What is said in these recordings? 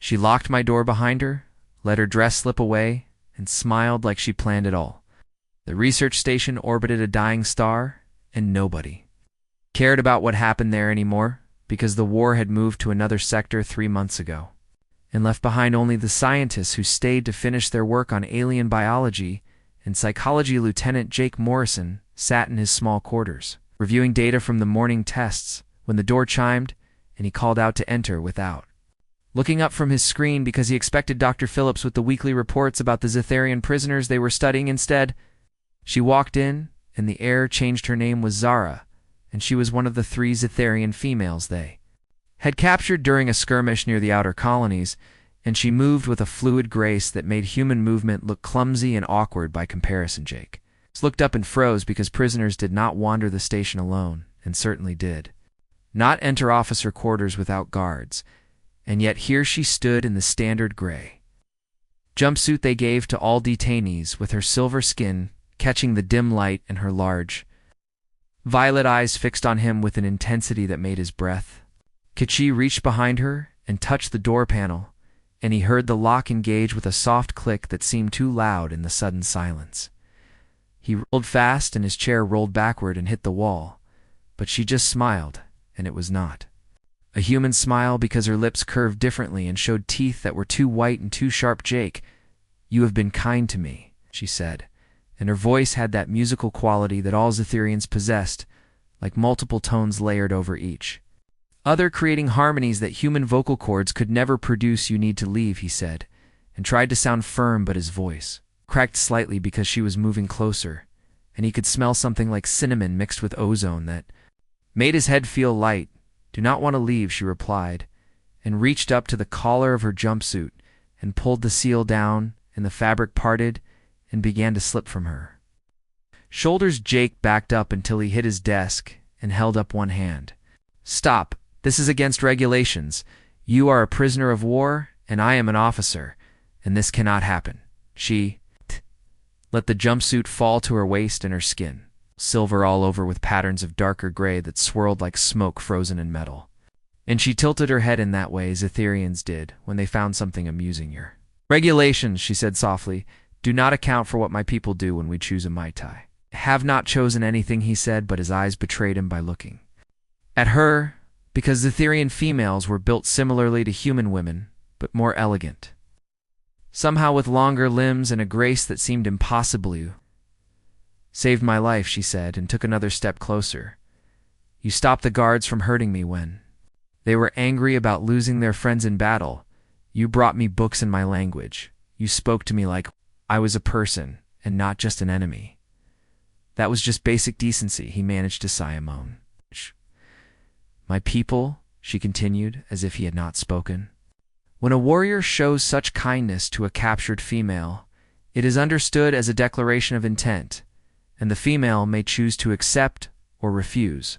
She locked my door behind her, let her dress slip away, and smiled like she planned it all. The research station orbited a dying star, and nobody cared about what happened there anymore, because the war had moved to another sector 3 months ago, and left behind only the scientists who stayed to finish their work on alien biology, and psychology. Lieutenant Jake Morrison sat in his small quarters, reviewing data from the morning tests, when the door chimed, and he called out to enter without looking up from his screen because he expected Dr. Phillips with the weekly reports about the Zetharian prisoners they were studying. Instead, she walked in, and the air changed. Her name was Zara, and she was one of the 3 Zetharian females they had captured during a skirmish near the outer colonies, and she moved with a fluid grace that made human movement look clumsy and awkward by comparison. Jake looked up and froze because prisoners did not wander the station alone, and certainly did not enter officer quarters without guards, and yet here she stood in the standard gray jumpsuit they gave to all detainees, with her silver skin catching the dim light and her large violet eyes fixed on him with an intensity that made his breath catch. He reached behind her and touched the door panel, and he heard the lock engage with a soft click that seemed too loud in the sudden silence. He rolled fast, and his chair rolled backward and hit the wall, but she just smiled, and it was not a human smile because her lips curved differently and showed teeth that were too white and too sharp. "Jake, you have been kind to me," she said, and her voice had that musical quality that all Zetharians possessed, like multiple tones layered over each other, creating harmonies that human vocal cords could never produce. "You need to leave," he said, and tried to sound firm, but his voice cracked slightly because she was moving closer, and he could smell something like cinnamon mixed with ozone that made his head feel light. "Do not want to leave," she replied, and reached up to the collar of her jumpsuit and pulled the seal down, and the fabric parted and began to slip from her shoulders. Jake backed up until he hit his desk and held up one hand. "Stop. This is against regulations. You are a prisoner of war, and I am an officer, and this cannot happen." She let the jumpsuit fall to her waist, and her skin silver all over with patterns of darker gray that swirled like smoke frozen in metal. And she tilted her head in that way Zetharians did when they found something amusing. "Your regulations," she said softly, "do not account for what my people do when we choose a Mai Tai." "Have not chosen anything," he said, but his eyes betrayed him by looking at her, because Zetharian females were built similarly to human women, but more elegant, somehow with longer limbs and a grace that seemed impossibly "Saved my life," she said, and took another step closer. "You stopped the guards from hurting me when they were angry about losing their friends in battle. You brought me books in my language. You spoke to me like I was a person and not just an enemy. That was just basic decency." He managed to sigh a moan. "My people," she continued, as if he had not spoken. "When a warrior shows such kindness to a captured female, it is understood as a declaration of intent, and the female may choose to accept or refuse."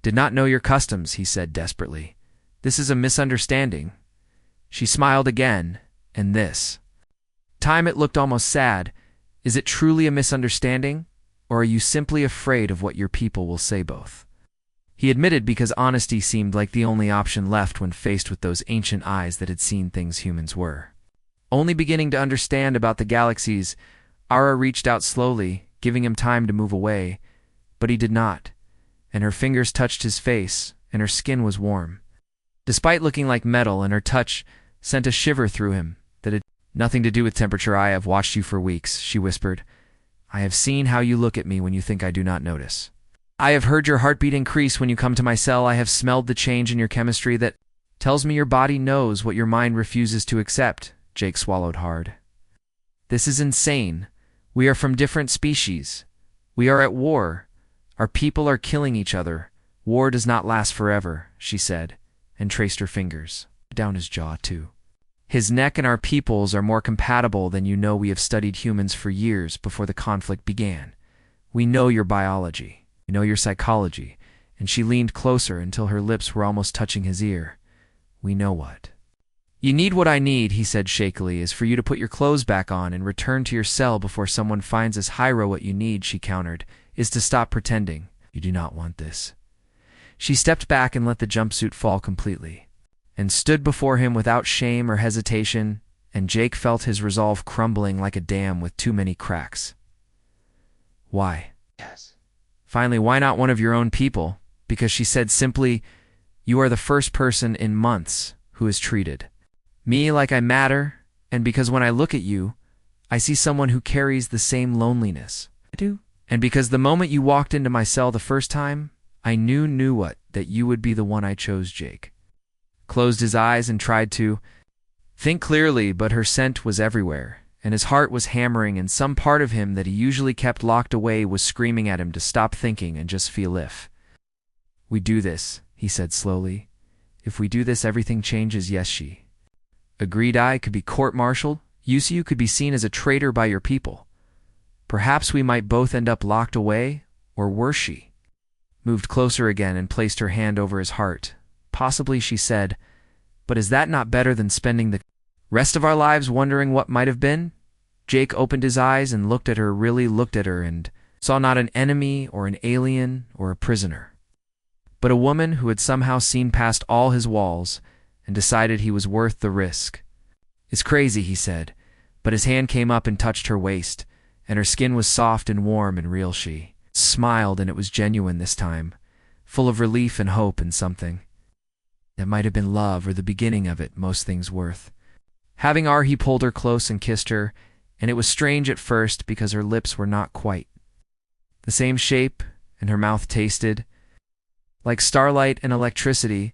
"Did not know your customs," he said desperately. "This is a misunderstanding." She smiled again, and this time it looked almost sad. "Is it truly a misunderstanding, or are you simply afraid of what your people will say?" "Both," he admitted, because honesty seemed like the only option left when faced with those ancient eyes that had seen things humans were only beginning to understand about the galaxies. Ara reached out slowly, giving him time to move away, but he did not, and her fingers touched his face, and her skin was warm, despite looking like metal, and her touch sent a shiver through him that had nothing to do with temperature. "I have watched you for weeks," she whispered. "I have seen how you look at me when you think I do not notice. I have heard your heartbeat increase when you come to my cell. I have smelled the change in your chemistry that tells me your body knows what your mind refuses to accept." Jake swallowed hard. "This is insane. We are from different species. We are at war. Our people are killing each other. War does not last forever," she said, and traced her fingers down his jaw too. "His neck and our peoples are more compatible than you know. We have studied humans for years before the conflict began. We know your biology. We know your psychology." And she leaned closer until her lips were almost touching his ear. "We know what you need." "What I need," he said shakily, "is for you to put your clothes back on and return to your cell before someone finds us." "Hyro, what you need," she countered, "is to stop pretending. You do not want this." She stepped back and let the jumpsuit fall completely, and stood before him without shame or hesitation, and Jake felt his resolve crumbling like a dam with too many cracks. Why? Yes. Finally, why not one of your own people? Because she said simply, "You are the first person in months who is treated me like I matter, and because when I look at you, I see someone who carries the same loneliness I do. And because the moment you walked into my cell the first time, I knew what, that you would be the one I chose." Jake closed his eyes and tried to think clearly, but her scent was everywhere, and his heart was hammering, and some part of him that he usually kept locked away was screaming at him to stop thinking and just feel. "If we do this," he said slowly, "if we do this, everything changes." "Yes," she agreed. "I could be court-martialed. You could be seen as a traitor by your people. Perhaps we might both end up locked away, or worse." She moved closer again and placed her hand over his heart. "Possibly," she said, "but is that not better than spending the rest of our lives wondering what might have been?" Jake opened his eyes and looked at her, really looked at her, and saw not an enemy or an alien or a prisoner, but a woman who had somehow seen past all his walls and decided he was worth the risk. "It's crazy," he said, but his hand came up and touched her waist, and her skin was soft and warm and real. She smiled, and it was genuine this time, full of relief and hope and something that might have been love or the beginning of it, most things worth having are. He pulled her close and kissed her, and it was strange at first because her lips were not quite the same shape, and her mouth tasted like starlight and electricity,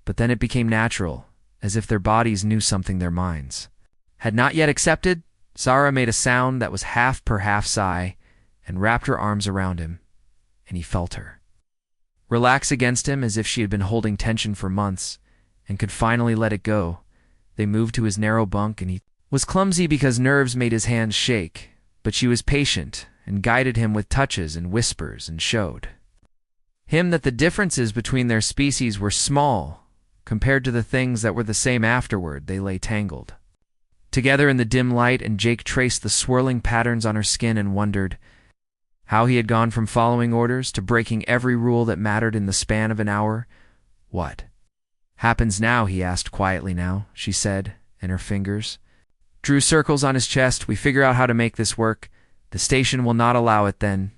but then it became natural, as if their bodies knew something their minds had not yet accepted. Zara made a sound that was half purr, half sigh, and wrapped her arms around him, and he felt her relax against him as if she had been holding tension for months and could finally let it go. They moved to his narrow bunk, and he was clumsy because nerves made his hands shake, but she was patient and guided him with touches and whispers and showed him that the differences between their species were small compared to the things that were the same afterward. They lay tangled together in the dim light, and Jake traced the swirling patterns on her skin and wondered how he had gone from following orders to breaking every rule that mattered in the span of an hour. "What happens now?" he asked quietly. "Now," she said, and her fingers drew circles on his chest. "We figure out how to make this work. The station will not allow it. Then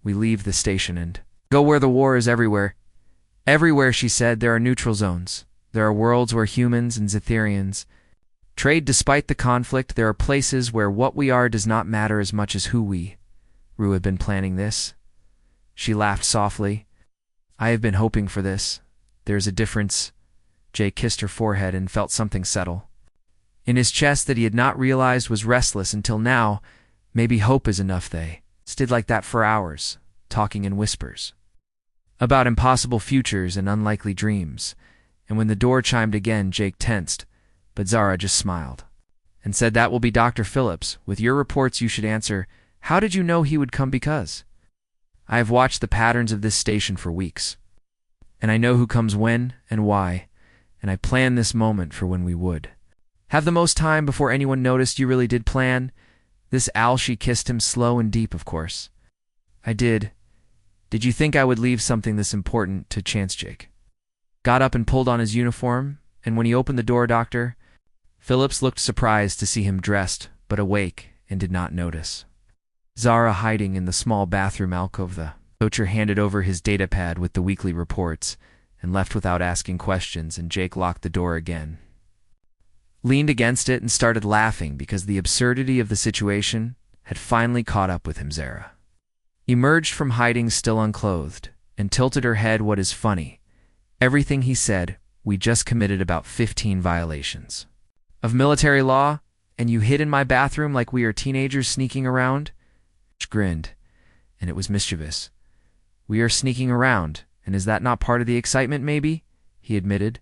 we leave the station and go where the war is everywhere." "Everywhere," she said. "There are neutral zones. There are worlds where humans and Zetherians trade despite the conflict. There are places where what we are does not matter as much as who we." Rue had been planning this. She laughed softly. "I have been hoping for this. There's a difference." Jake kissed her forehead and felt something settle in his chest that he had not realized was restless until now. Maybe hope is enough. They stood like that for hours, talking in whispers about impossible futures and unlikely dreams, and when the door chimed again, Jake tensed, but Zara just smiled and said, "That will be Dr. Phillips. With your reports you should answer, how did you know he would come?" "Because I have watched the patterns of this station for weeks, and I know who comes when and why, and I planned this moment for when we would have the most time before anyone noticed." "You really did plan this, Al?" She kissed him slow and deep. "Of course I did. Did you think I would leave something this important to chance?" Jake got up and pulled on his uniform, and when he opened the door, Dr. Phillips looked surprised to see him dressed, but awake, and did not notice Zara hiding in the small bathroom alcove. The coacher handed over his datapad with the weekly reports and left without asking questions, and Jake locked the door again, leaned against it, and started laughing because the absurdity of the situation had finally caught up with him. Zara emerged from hiding still unclothed and tilted her head. "What is funny? Everything he said. We just committed about 15 violations of military law, and you hid in my bathroom like we are teenagers sneaking around?" She grinned, and it was mischievous. "We are sneaking around, and is that not part of the excitement?" "Maybe," he admitted,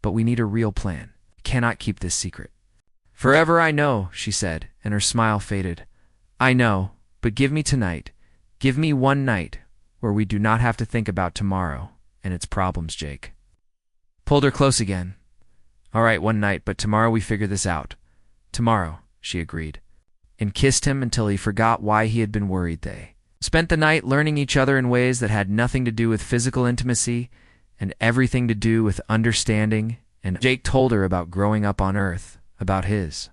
"but we need a real plan. We cannot keep this secret forever." "I know," she said, and her smile faded. "I know, but give me tonight. Give me one night where we do not have to think about tomorrow and its problems." Jake pulled her close again. "All right, one night, but tomorrow we figure this out." "Tomorrow," she agreed, and kissed him until he forgot why he had been worried. They spent the night learning each other in ways that had nothing to do with physical intimacy and everything to do with understanding And Jake told her about growing up on Earth, about his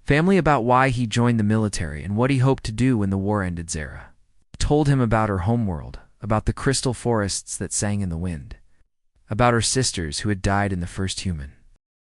family, about why he joined the military and what he hoped to do when the war ended. Zara told him about her homeworld, about the crystal forests that sang in the wind, about her sisters who had died in the first human